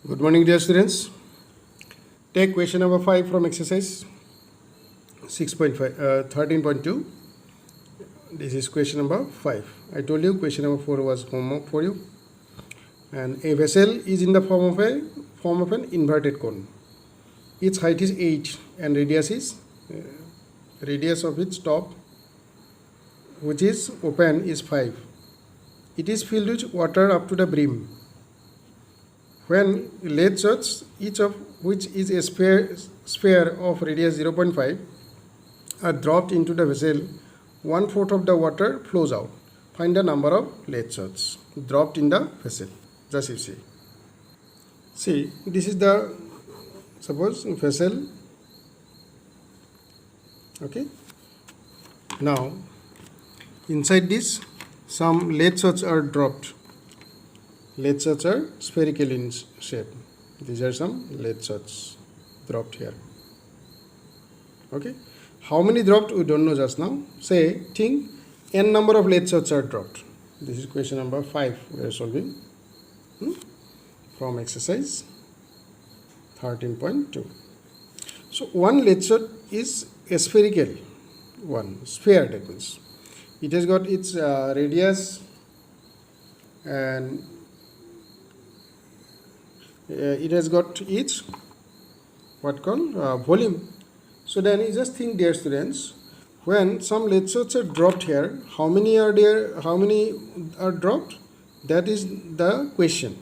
Good morning, dear students. Take question number 5 from exercise 13.2. This is question number 5. I told you question number 4 was homework for you. And a vessel is in the form of an inverted cone. Its height is 8 and radius of its top, which is open, is 5. It is filled with water up to the brim. When lead shots, each of which is a sphere of radius 0.5, are dropped into the vessel, 1/4 of the water flows out. Find the number of lead shots dropped in the vessel. Just you see. See, this is the, suppose, vessel. Okay. Now, inside this, some lead shots are dropped. Lead shots are spherical in shape. These are some lead shots dropped here. Okay. How many dropped? We don't know just now. Say, think n number of lead shots are dropped. This is question number 5 we are solving from exercise 13.2. So, one lead shot is a spherical one, sphere, that means. It has got its radius and it has got its volume. So then you just think, dear students, when some lead shots are dropped here, how many are there? How many are dropped? That is the question.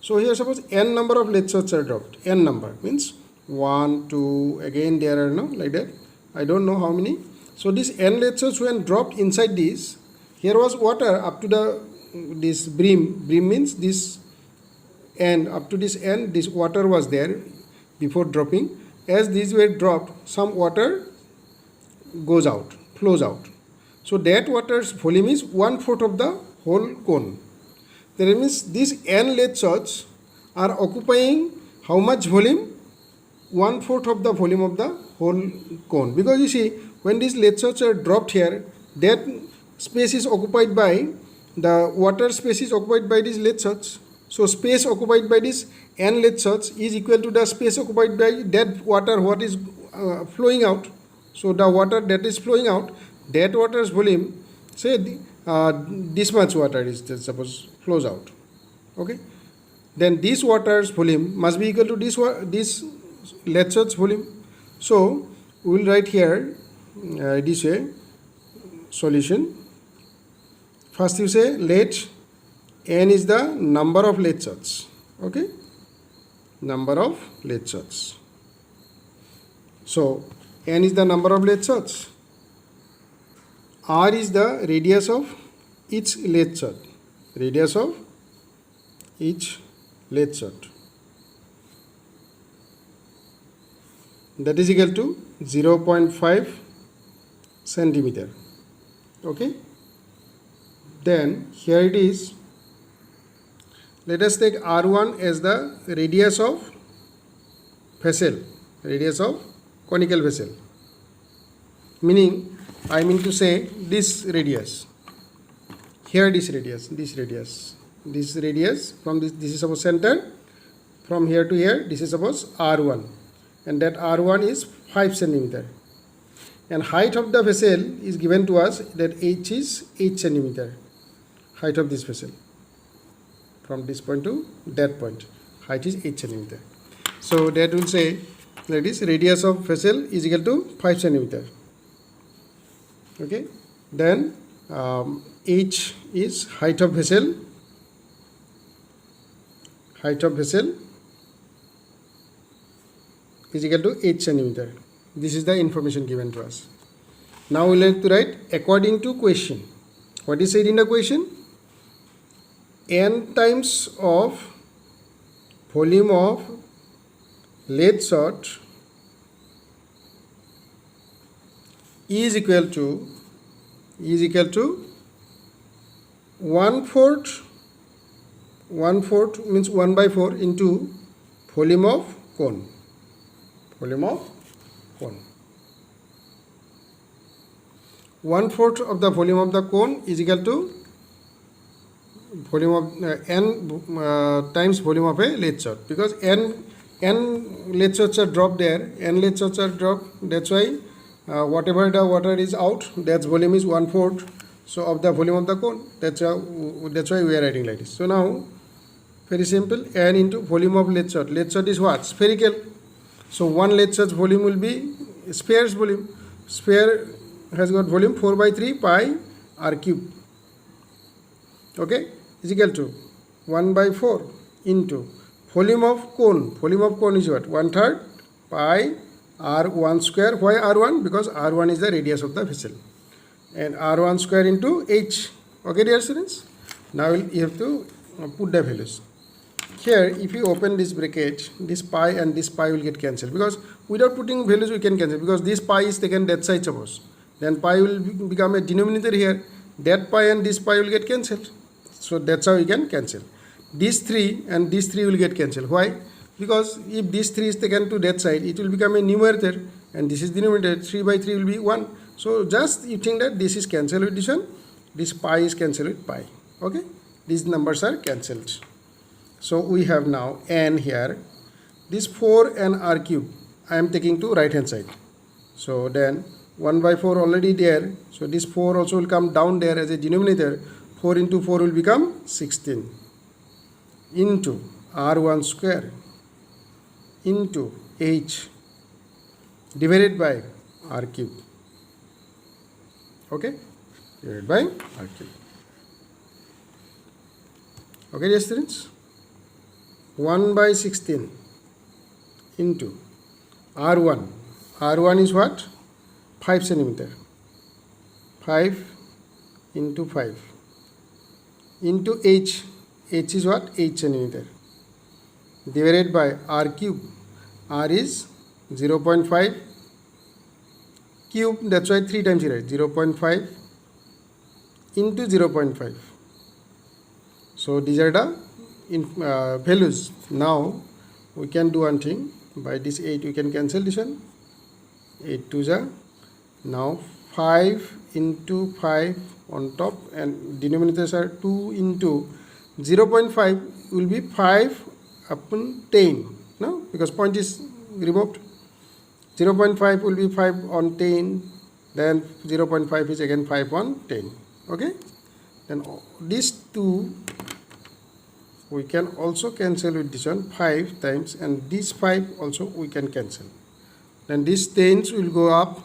So here, suppose n number of lead shots are dropped. N number means 1, 2. Again there are no, like that. I don't know how many. So this n lead shots, when dropped inside this, here was water up to this brim. Brim means this. And up to this end, this water was there before dropping. As these were dropped, some water goes out, flows out. So that water's volume is 1/4 of the whole cone. That means these n lead shots are occupying how much volume? 1/4 of the volume of the whole cone. Because you see, when these lead shots are dropped here, that space is occupied by, the water space is occupied by these lead shots. So space occupied by this n lead shots is equal to the space occupied by that water what is flowing out. So the water that is flowing out, that water's volume, say this much water is just suppose flows out. Okay. Then this water's volume must be equal to this lead shots volume. So we will write here this way solution. First you say let n is the number of lead shots. Okay, number of lead shots. So n is the number of lead shots. R is the radius of each lead shot. Radius of each lead shot. That is equal to 0.5 centimeter. Okay. Then here it is. Let us take R1 as the radius of vessel, radius of conical vessel. Meaning, I mean to say this radius. Here this radius, from this is suppose center. From here to here, this is suppose R1. And that R1 is 5 centimeter. And height of the vessel is given to us, that H is 8 centimeter. Height of this vessel. From this point to that point, height is 8 centimeter. So that will say that is radius of vessel is equal to 5 centimeter. Okay. Then H is height of vessel. Height of vessel is equal to 8 centimeter. This is the information given to us. Now we will have to write according to question. What is said in the question? N times of volume of lead shot is equal to 1/4 means 1/4 into volume of cone. Volume of cone. 1/4 of the volume of the cone is equal to volume of n times volume of a lead shot, because n lead shots are dropped there, n lead shots are dropped, that's why whatever the water is out, that volume is 1/4 so of the volume of the cone. That's why we are writing like this. So now very simple, n into volume of lead shot. Lead shot is what? Spherical. So one lead shot volume will be sphere's volume. Sphere has got volume 4/3 pi r cube. Okay, is equal to 1/4 into volume of cone. Volume of cone is what? 1/3 pi r1 square. Why r1? Because r1 is the radius of the vessel, and r1 square into h. Okay, dear students. Now you have to put the values. Here, if you open this bracket, this pi and this pi will get cancelled, because without putting values we can cancel, because this pi is taken that side, suppose. Then pi will become a denominator here. That pi and this pi will get cancelled. So that's how we can cancel. These 3 and these 3 will get cancelled. Why? Because if this 3 is taken to that side, it will become a numerator, and this is denominator. 3/3 will be 1. So just you think that this is cancelled with this one, this pi is cancelled with pi. Okay, these numbers are cancelled. So we have now n here. This 4n r cube I am taking to right hand side. So then 1/4 already there. So this 4 also will come down there as a denominator. 4 into 4 will become 16 into r1 square into h divided by r cube. Okay, divided by r cube. Okay, dear students. 1/16 into r1. R1 is what? 5 centimeter. 5 into 5 into h. H is what? 8 centimeter. Divided by r cube. R is 0.5 cube. That's why 3 times here. 0.5 into 0.5. So these are the values. Now we can do one thing. By this 8 we can cancel this one. 8 2s are. Now 5 into 5 on top, and denominators are 2 into 0.5 will be 5 upon 10. No, because point is removed. 0.5 will be 5 on 10. Then 0.5 is again 5 on 10. Okay. Then these 2 we can also cancel with this one, 5 times, and this 5 also we can cancel. Then these 10s will go up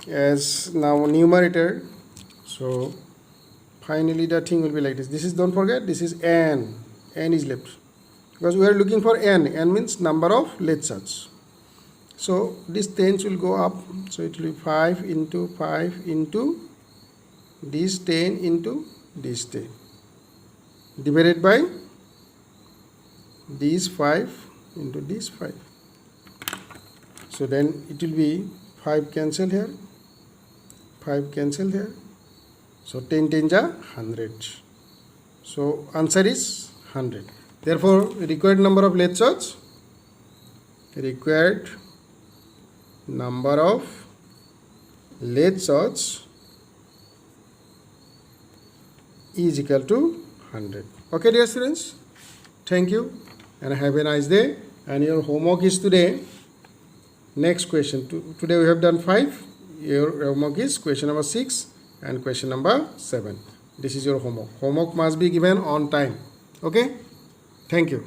as now numerator. So finally the thing will be like this. This is, don't forget, this is n. N is left, because we are looking for n. N means number of lead shots. So these 10s will go up. So it will be 5 into 5 into this 10 into this 10 divided by these 5 into this 5. So then it will be 5 cancel here, 5 cancel here. So 10 10s are 100. So answer is 100. Therefore required number of lead shots, required number of lead shots is equal to 100. Okay, dear students, thank you and have a nice day. And your homework is today, next question. Today we have done 5. Your homework is question number 6 and question number 7. This is your homework. Homework must be given on time. Okay, thank you.